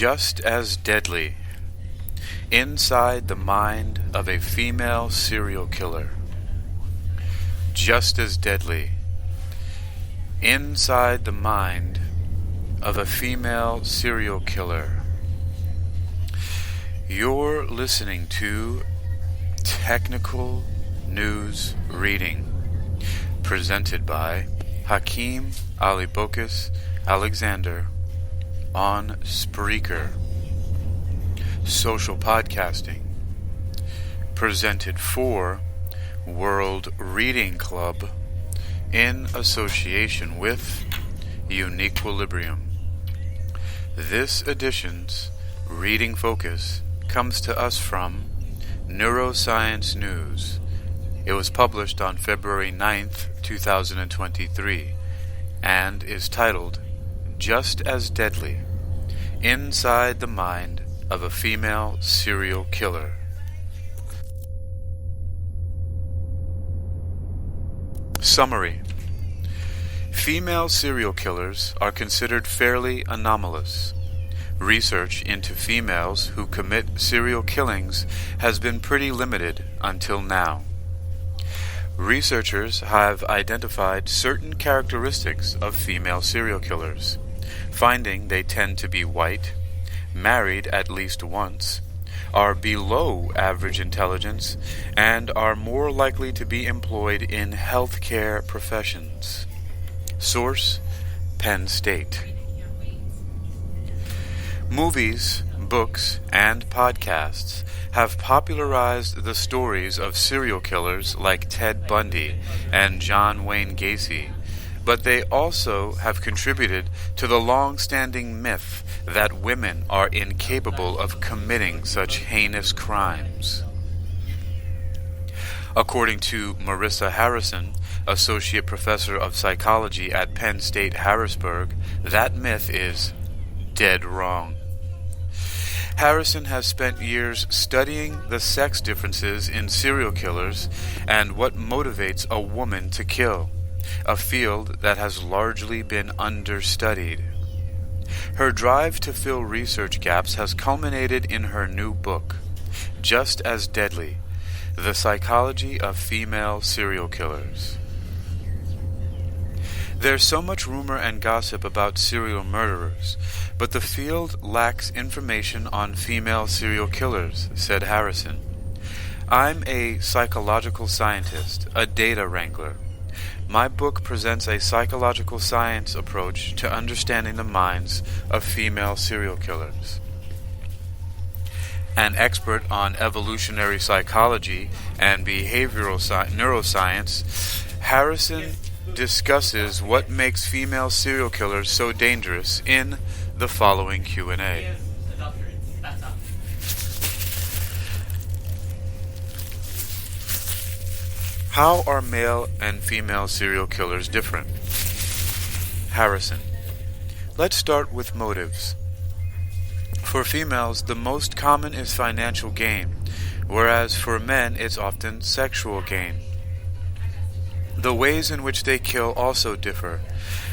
Just as deadly. Inside the mind of a female serial killer. Just as deadly. Inside the mind of a female serial killer. You're listening to Technical News Reading, presented by Hakeem Ali-Bokus Alexander on Spreaker. Social podcasting, presented for World Reading Club in association with UniquilibriuM. This edition's reading focus comes to us from Neuroscience News. It was published on February 9th, 2023, and is titled, Just as Deadly, Inside the Mind of a Female Serial Killer. Summary. Female serial killers are considered fairly anomalous. Research into females who commit serial killings has been pretty limited until now. Researchers have identified certain characteristics of female serial killers, finding they tend to be white, married at least once, are below average intelligence, and are more likely to be employed in healthcare professions. Source: Penn State. Movies, books, and podcasts have popularized the stories of serial killers like Ted Bundy and John Wayne Gacy, but they also have contributed to the long-standing myth that women are incapable of committing such heinous crimes. According to Marissa Harrison, Associate Professor of Psychology at Penn State Harrisburg, that myth is dead wrong. Harrison has spent years studying the sex differences in serial killers and what motivates a woman to kill, a field that has largely been understudied. Her drive to fill research gaps has culminated in her new book, Just as Deadly: The Psychology of Female Serial Killers. There's so much rumor and gossip about serial murderers, but the field lacks information on female serial killers, said Harrison. I'm a psychological scientist, a data wrangler. My book presents a psychological science approach to understanding the minds of female serial killers. An expert on evolutionary psychology and behavioral neuroscience, Harrison discusses what makes female serial killers so dangerous in the following Q&A. How are male and female serial killers different? Harrison. Let's start with motives. For females, the most common is financial gain, whereas for men it's often sexual gain. The ways in which they kill also differ.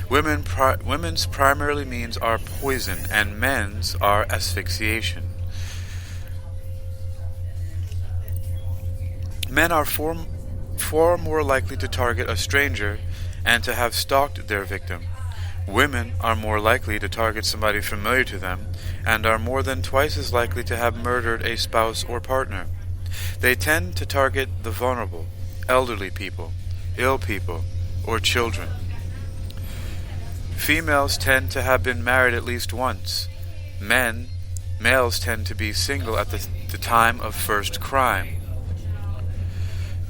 Women's primarily means are poison, and men's are asphyxiation. Men are far more likely to target a stranger and to have stalked their victim. Women are more likely to target somebody familiar to them and are more than twice as likely to have murdered a spouse or partner. They tend to target the vulnerable, elderly people, ill people, or children. Females tend to have been married at least once. Males tend to be single at the time of first crime.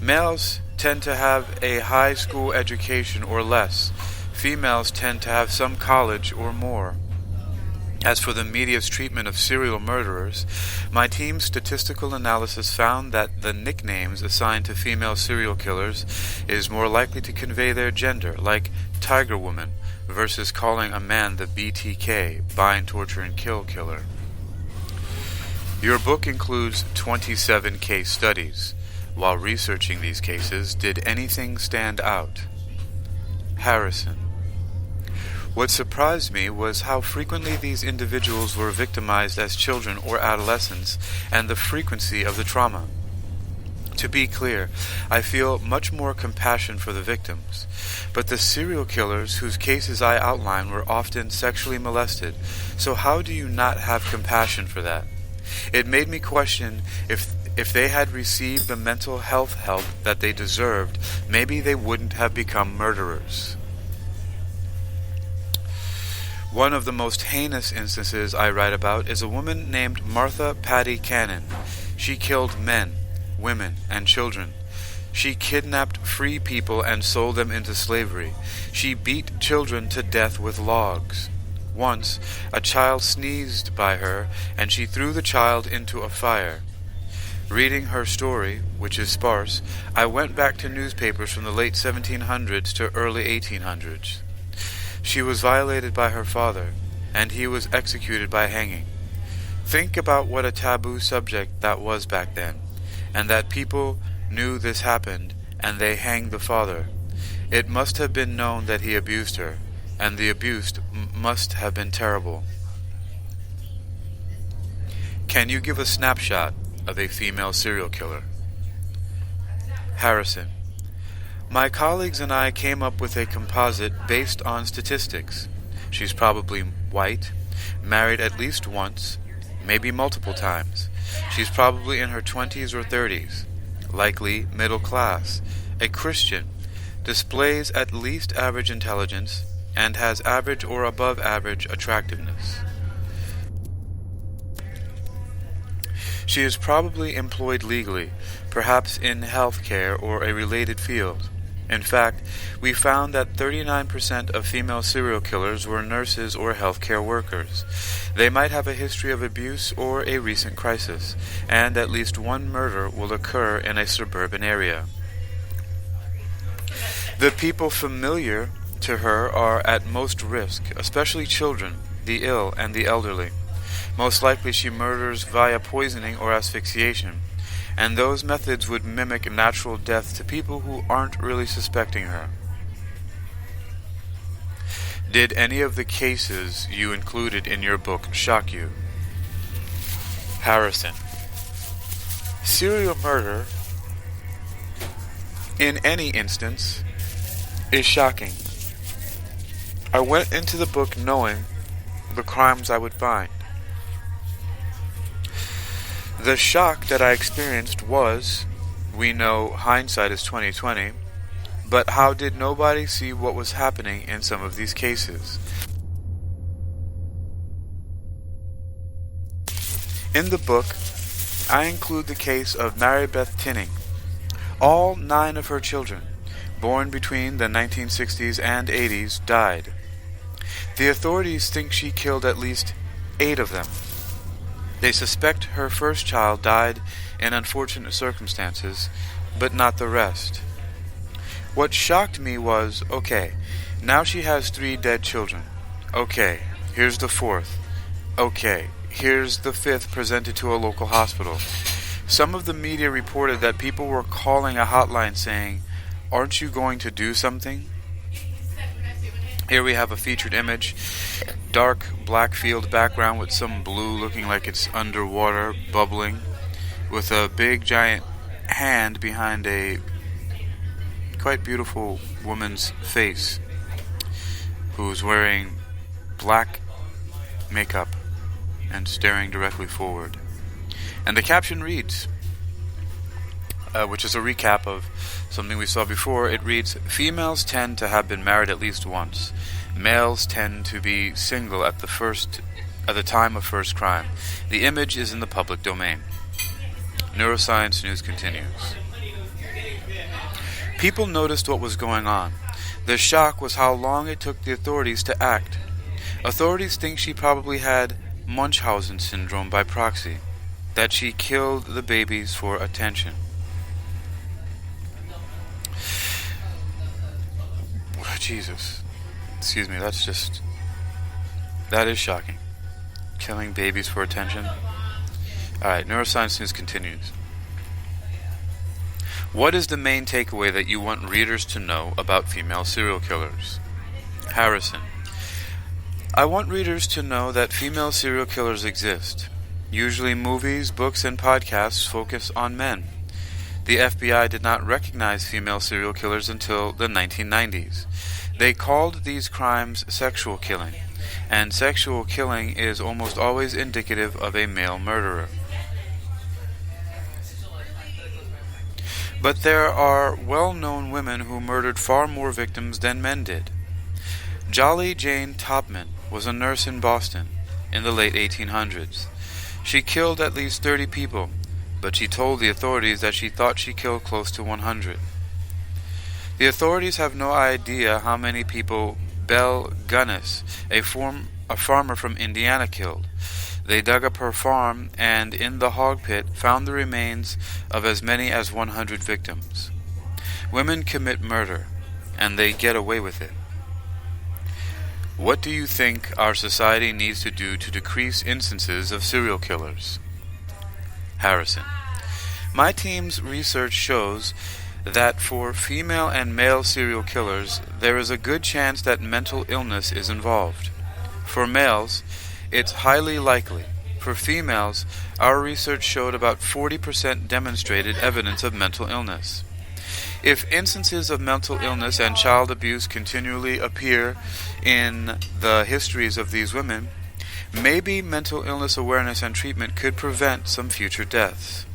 Males tend to have a high school education or less. Females tend to have some college or more. As for the media's treatment of serial murderers, my team's statistical analysis found that the nicknames assigned to female serial killers is more likely to convey their gender, like Tiger Woman, versus calling a man the BTK, bind, torture, and kill killer. Your book includes 27 case studies. While researching these cases, did anything stand out? Harrison. What surprised me was how frequently these individuals were victimized as children or adolescents, and the frequency of the trauma. To be clear, I feel much more compassion for the victims, but the serial killers whose cases I outline were often sexually molested, so how do you not have compassion for that? It made me question if they had received the mental health help that they deserved, maybe they wouldn't have become murderers. One of the most heinous instances I write about is a woman named Martha Patty Cannon. She killed men, women, and children. She kidnapped free people and sold them into slavery. She beat children to death with logs. Once, a child sneezed by her, and she threw the child into a fire. Reading her story, which is sparse, I went back to newspapers from the late 1700s to early 1800s. She was violated by her father, and he was executed by hanging. Think about what a taboo subject that was back then, and that people knew this happened, and they hanged the father. It must have been known that he abused her, and the abuse must have been terrible. Can you give a snapshot of a female serial killer? Harrison. My colleagues and I came up with a composite based on statistics. She's probably white, married at least once, maybe multiple times. She's probably in her 20s or 30s, likely middle class, a Christian, displays at least average intelligence, and has average or above average attractiveness. She is probably employed legally, perhaps in healthcare or a related field. In fact, we found that 39% of female serial killers were nurses or healthcare workers. They might have a history of abuse or a recent crisis, and at least one murder will occur in a suburban area. The people familiar to her are at most risk, especially children, the ill, and the elderly. Most likely she murders via poisoning or asphyxiation, and those methods would mimic natural death to people who aren't really suspecting her. Did any of the cases you included in your book shock you? Harrison. Serial murder, in any instance, is shocking. I went into the book knowing the crimes I would find. The shock that I experienced was, we know hindsight is 20/20, but how did nobody see what was happening in some of these cases? In the book, I include the case of Mary Beth Tinning. All 9 of her children, born between the 1960s and 80s, died. The authorities think she killed at least 8 of them. They suspect her first child died in unfortunate circumstances, but not the rest. What shocked me was, okay, now she has 3 dead children. Okay, here's the 4th. Okay, here's the 5th presented to a local hospital. Some of the media reported that people were calling a hotline saying, "Aren't you going to do something?" Here we have a featured image, dark black field background with some blue looking like it's underwater, bubbling, with a big giant hand behind a quite beautiful woman's face who's wearing black makeup and staring directly forward. And the caption reads, which is a recap of something we saw before. It reads, "Females tend to have been married at least once. Males tend to be single at the time of first crime. The image is in the public domain." Neuroscience News continues. People noticed what was going on. The shock was how long it took the authorities to act. Authorities think she probably had Munchausen syndrome by proxy, that she killed the babies for attention. Jesus. Excuse me, that is shocking. Killing babies for attention. Alright, Neuroscience News continues. What is the main takeaway that you want readers to know about female serial killers? Harrison. I want readers to know that female serial killers exist. Usually movies, books, and podcasts focus on men. The FBI did not recognize female serial killers until the 1990s. They called these crimes sexual killing, and sexual killing is almost always indicative of a male murderer. But there are well-known women who murdered far more victims than men did. Jolly Jane Topman was a nurse in Boston in the late 1800s. She killed at least 30 people, but she told the authorities that she thought she killed close to 100. The authorities have no idea how many people Belle Gunnis, a farmer from Indiana, killed. They dug up her farm and in the hog pit found the remains of as many as 100 victims. Women commit murder, and they get away with it. What do you think our society needs to do to decrease instances of serial killers? Harrison. My team's research shows that for female and male serial killers, there is a good chance that mental illness is involved. For males, it's highly likely. For females, our research showed about 40% demonstrated evidence of mental illness. If instances of mental illness and child abuse continually appear in the histories of these women, maybe mental illness awareness and treatment could prevent some future deaths.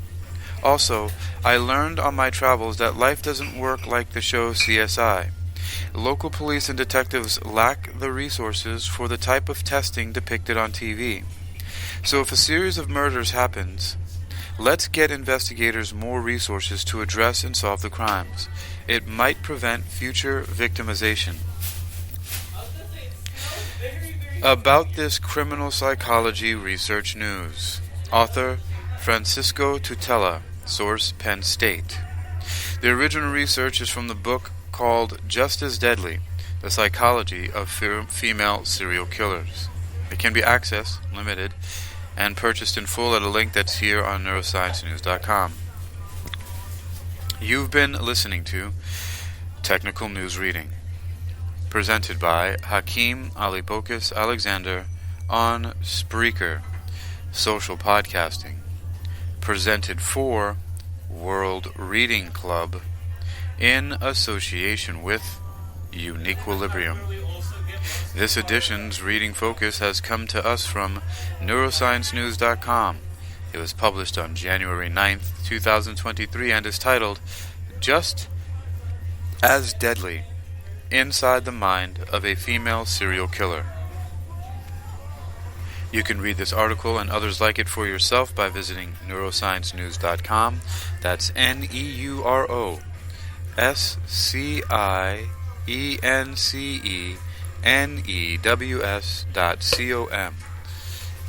Also, I learned on my travels that life doesn't work like the show CSI. Local police and detectives lack the resources for the type of testing depicted on TV. So if a series of murders happens, let's get investigators more resources to address and solve the crimes. It might prevent future victimization. About this criminal psychology research news. Author Francisco Tutela. Source Penn State. The original research is from the book called Just as Deadly, The Psychology of Female Serial Killers. It can be accessed, limited, and purchased in full at a link that's here on neurosciencenews.com. You've been listening to Technical News Reading, presented by Hakeem Alibokas Alexander on Spreaker, social podcasting, presented for World Reading Club in association with UniquilibriuM. This edition's reading focus has come to us from neurosciencenews.com. It was published on January 9th, 2023 and is titled Just as Deadly, Inside the Mind of a Female Serial Killer. You can read this article and others like it for yourself by visiting neurosciencenews.com. That's neurosciencenews.com.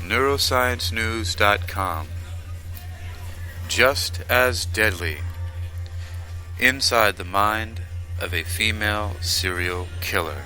neurosciencenews.com. Just as Deadly, Inside the Mind of a Female Serial Killer.